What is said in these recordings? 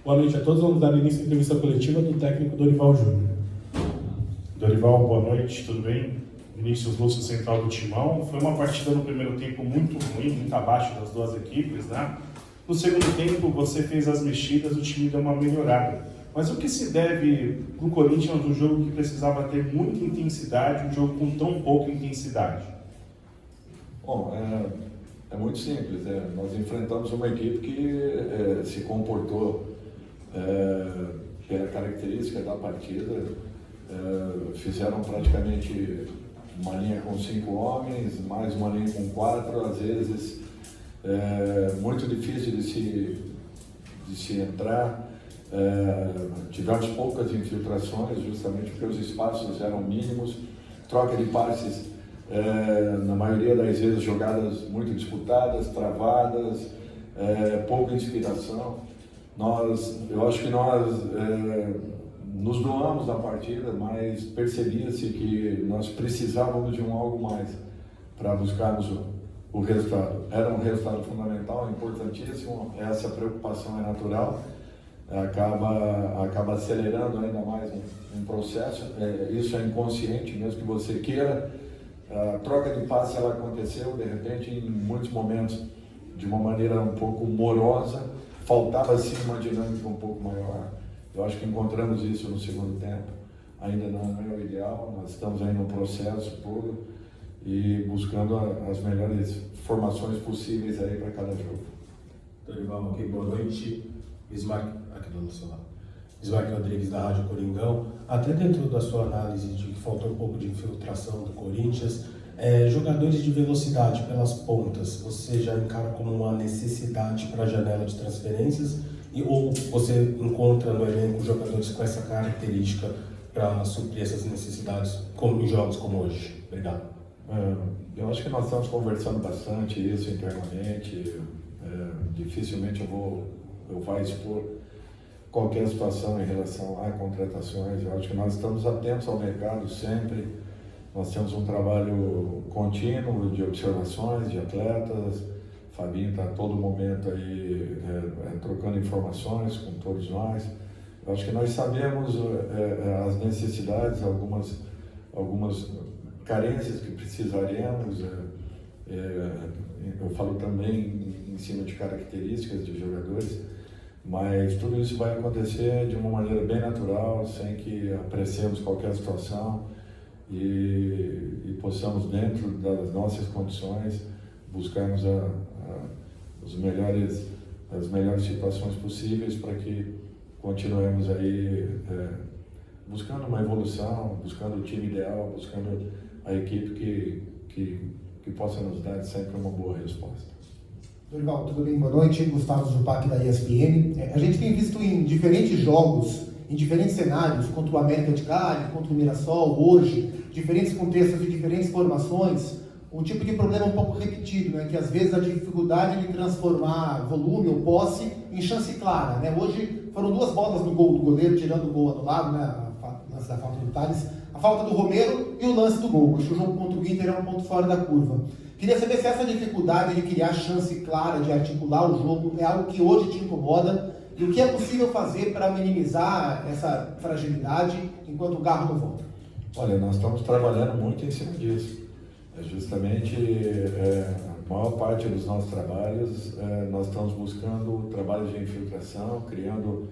Boa noite a todos. Vamos dar início à entrevista coletiva do técnico Dorival Júnior. Dorival, boa noite, tudo bem? Vinícius Lúcio, central do Timão. Foi uma partida no primeiro tempo muito ruim, muito abaixo das duas equipes, né? No segundo tempo, você fez as mexidas, o time deu uma melhorada. Mas o que se deve para o Corinthians, um jogo que precisava ter muita intensidade, um jogo com tão pouca intensidade? Bom, é muito simples. Nós enfrentamos uma equipe que se comportou pela característica da partida. Fizeram praticamente uma linha com 5 homens, mais uma linha com 4, às vezes muito difícil de se entrar. Tivemos poucas infiltrações, justamente porque os espaços eram mínimos, troca de passes, na maioria das vezes jogadas muito disputadas, travadas, pouca inspiração. Eu acho que nós nos doamos na partida, mas percebia-se que nós precisávamos de algo mais para buscarmos o resultado. Era um resultado fundamental, importantíssimo, essa preocupação é natural, acaba acelerando ainda mais um processo, isso é inconsciente, mesmo que você queira. A troca de passe ela aconteceu, de repente, em muitos momentos, de uma maneira um pouco morosa, faltava sim uma dinâmica um pouco maior. Eu acho que encontramos isso no segundo tempo, ainda não é o ideal, nós estamos aí no processo todo e buscando as melhores formações possíveis aí para cada jogo. Dorival, ok, boa noite. Ismael, aqui do nosso lado. Ismael Rodrigues, da Rádio Coringão. Até dentro da sua análise de que faltou um pouco de infiltração do Corinthians, jogadores de velocidade pelas pontas, você já encara como uma necessidade para a janela de transferências? Ou você encontra no elenco jogadores com essa característica para suprir essas necessidades em jogos como hoje? Obrigado. Eu acho que nós estamos conversando bastante isso internamente. Dificilmente eu vou expor qualquer situação em relação a contratações. Eu acho que nós estamos atentos ao mercado sempre. Nós temos um trabalho contínuo de observações de atletas. Fabinho está a todo momento aí trocando informações com todos nós. Eu acho que nós sabemos as necessidades, algumas carências que precisaremos. Eu falo também em cima de características de jogadores, mas tudo isso vai acontecer de uma maneira bem natural, sem que apreciemos qualquer situação e possamos, dentro das nossas condições, buscarmos as melhores situações possíveis para que continuemos aí buscando uma evolução, buscando o time ideal, buscando a equipe que possa nos dar sempre uma boa resposta. Dorival, tudo bem? Boa noite. Gustavo Zupac, da ESPN. A gente tem visto em diferentes jogos, em diferentes cenários, contra o América de Cali, contra o Mirassol, hoje, diferentes contextos e diferentes formações, um tipo de problema um pouco repetido, né? Que às vezes a dificuldade de transformar volume ou posse em chance clara, né? Hoje foram 2 bolas no gol do goleiro, tirando o gol anulado, né? O lance da falta do Thales, a falta do Romero e o lance do gol. Acho que o jogo contra o Inter é um ponto fora da curva. Queria saber se essa dificuldade de criar chance clara, de articular o jogo, é algo que hoje te incomoda e o que é possível fazer para minimizar essa fragilidade enquanto o Garro não volta? Olha, nós estamos trabalhando muito em cima disso. Justamente a maior parte dos nossos trabalhos, nós estamos buscando trabalhos de infiltração, criando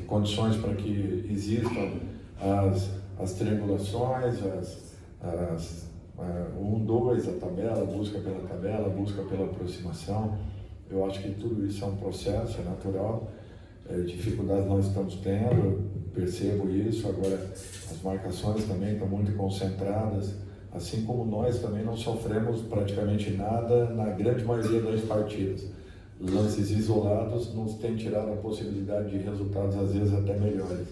condições para que existam as triangulações, 1-2, a tabela, busca pela aproximação. Eu acho que tudo isso é um processo, é natural. Dificuldades nós estamos tendo, percebo isso. Agora, as marcações também estão muito concentradas, assim como nós também não sofremos praticamente nada na grande maioria das partidas. Lances isolados nos têm tirado a possibilidade de resultados, às vezes, até melhores.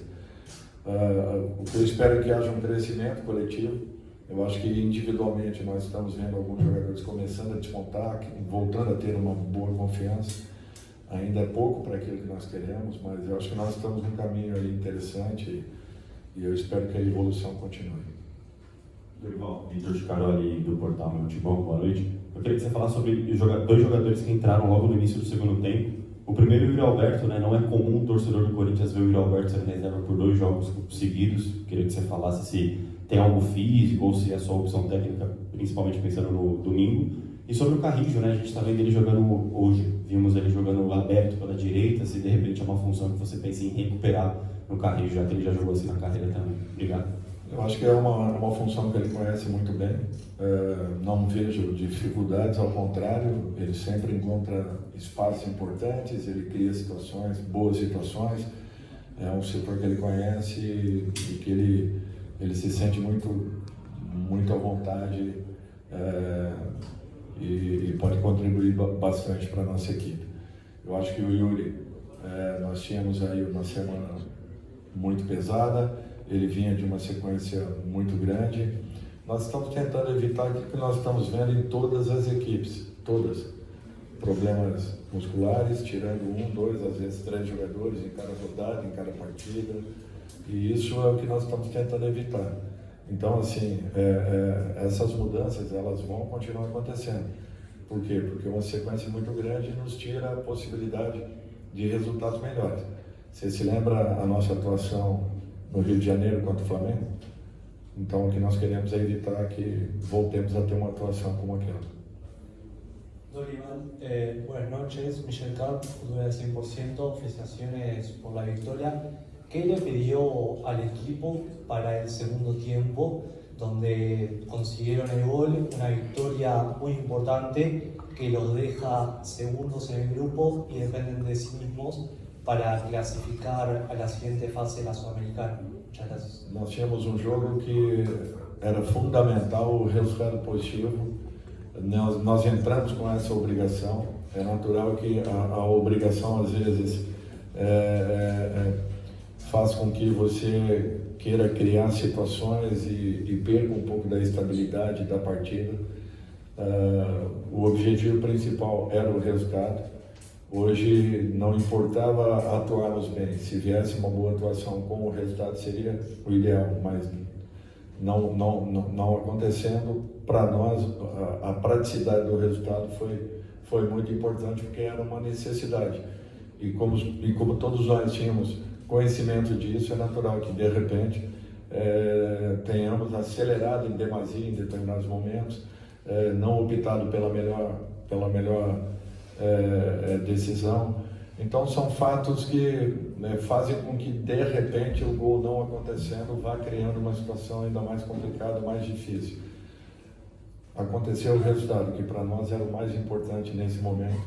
O que eu espero é que haja um crescimento coletivo. Eu acho que individualmente nós estamos vendo alguns jogadores começando a despontar, voltando a ter uma boa confiança. Ainda é pouco para aquilo que nós queremos, mas eu acho que nós estamos num caminho aí interessante e eu espero que a evolução continue. Dorival, Vitor de Caroli, do portal Meu Timão, boa noite. Eu queria que você falasse sobre 2 jogadores que entraram logo no início do segundo tempo, O primeiro, o Yuri Alberto, né? Não é comum o torcedor do Corinthians ver o Yuri Alberto sendo reserva por 2 jogos seguidos. Queria que você falasse se tem algo físico ou se é só opção técnica, principalmente pensando no domingo. E sobre o Carrillo, né? A gente está vendo ele jogando hoje. Vimos ele jogando aberto pela direita. Se de repente é uma função que você pensa em recuperar no Carrillo, já que ele já jogou assim na carreira também. Obrigado. Eu acho que é uma função que ele conhece muito bem. Não vejo dificuldades, ao contrário, ele sempre encontra espaços importantes, ele cria situações, boas situações. É um setor que ele conhece e que ele se sente muito à vontade e pode contribuir bastante para a nossa equipe. Eu acho que o Yuri, nós tínhamos aí uma semana muito pesada, ele vinha de uma sequência muito grande. Nós estamos tentando evitar aquilo que nós estamos vendo em todas as equipes, todas. Problemas musculares, tirando 1, 2, às vezes 3 jogadores em cada rodada, em cada partida. E isso é o que nós estamos tentando evitar. Então, assim, essas mudanças, elas vão continuar acontecendo. Por quê? Porque uma sequência muito grande nos tira a possibilidade de resultados melhores. Você se lembra a nossa atuação no Rio de Janeiro contra o Flamengo? Então, o que nós queremos é evitar que voltemos a ter uma atuação como aquela. Dorival, buenas noches, Michel Carp, Fútbol al 100%, felicitaciones por la victoria. ¿Qué le pidió al equipo para el segundo tiempo, donde consiguieron el gol, una victoria muy importante que los deja segundos en el grupo y dependen de sí mismos para clasificar a la siguiente fase de la Sudamericana? Muchas gracias. Nós tínhamos jogo que era fundamental o resultado positivo. Nós entramos com essa obrigação. É natural que a obrigação, às vezes, faz com que você queira criar situações e perca um pouco da estabilidade da partida. O objetivo principal era o resultado. Hoje não importava atuarmos bem. Se viesse uma boa atuação com o resultado seria o ideal, mas não acontecendo. Para nós, a praticidade do resultado foi muito importante porque era uma necessidade. E como todos nós tínhamos conhecimento disso, é natural que de repente tenhamos acelerado em demasia em determinados momentos, não optado pela melhor decisão. Então são fatos que fazem com que de repente o gol não acontecendo vá criando uma situação ainda mais complicada, mais difícil. Aconteceu o resultado, que para nós era o mais importante nesse momento,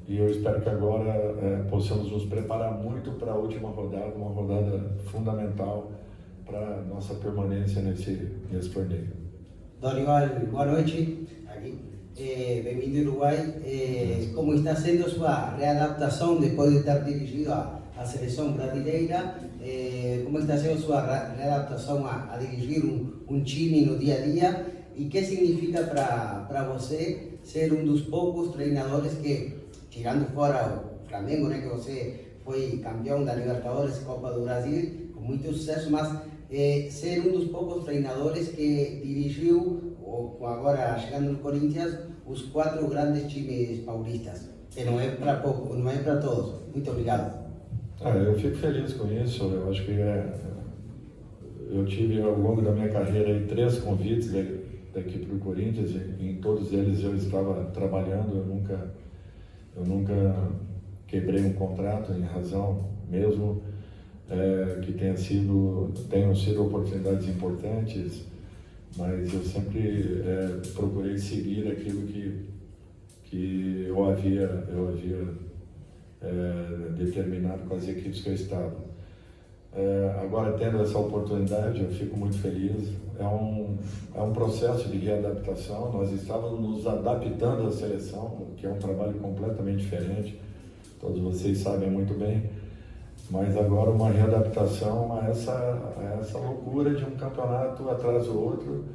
e eu espero que agora possamos nos preparar muito para a última rodada, uma rodada fundamental para nossa permanência nesse torneio. Dorival, boa noite. Aqui. Bem-vindo ao Uruguai. Como está sendo sua readaptação depois de ter dirigido a seleção brasileira? Como está sendo sua readaptação a dirigir um time no dia a dia? E o que significa para você ser um dos poucos treinadores que, tirando fora o Flamengo, né, que você foi campeão da Libertadores, Copa do Brasil, com muito sucesso, mas ser um dos poucos treinadores que dirigiu, agora chegando no Corinthians, os 4 grandes times paulistas, que não é para pouco, não é para todos. Muito obrigado. Eu fico feliz com isso. Eu acho que eu tive ao longo da minha carreira aí 3 convites da equipe do Corinthians, e em todos eles eu estava trabalhando. Eu nunca quebrei um contrato em razão mesmo que tenham sido oportunidades importantes, mas eu sempre procurei seguir aquilo que eu havia determinado com as equipes que eu estava. Agora, tendo essa oportunidade, eu fico muito feliz. É um processo de readaptação. Nós estávamos nos adaptando à seleção, que é um trabalho completamente diferente, todos vocês sabem muito bem, mas agora uma readaptação a essa loucura de um campeonato atrás do outro.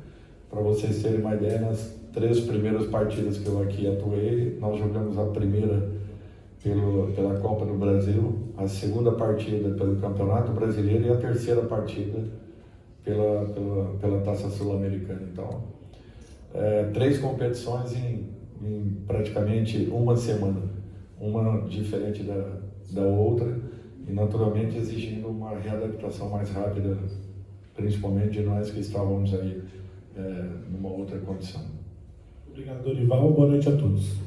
Para vocês terem uma ideia, nas 3 primeiras partidas que eu aqui atuei, nós jogamos a primeira pela Copa do Brasil, a segunda partida pelo Campeonato Brasileiro e a terceira partida pela Taça Sul-Americana. Então, 3 competições em praticamente uma semana. uma diferente da outra e naturalmente exigindo uma readaptação mais rápida, principalmente de nós que estávamos aí numa outra condição. Obrigado, Dorival. Boa noite a todos.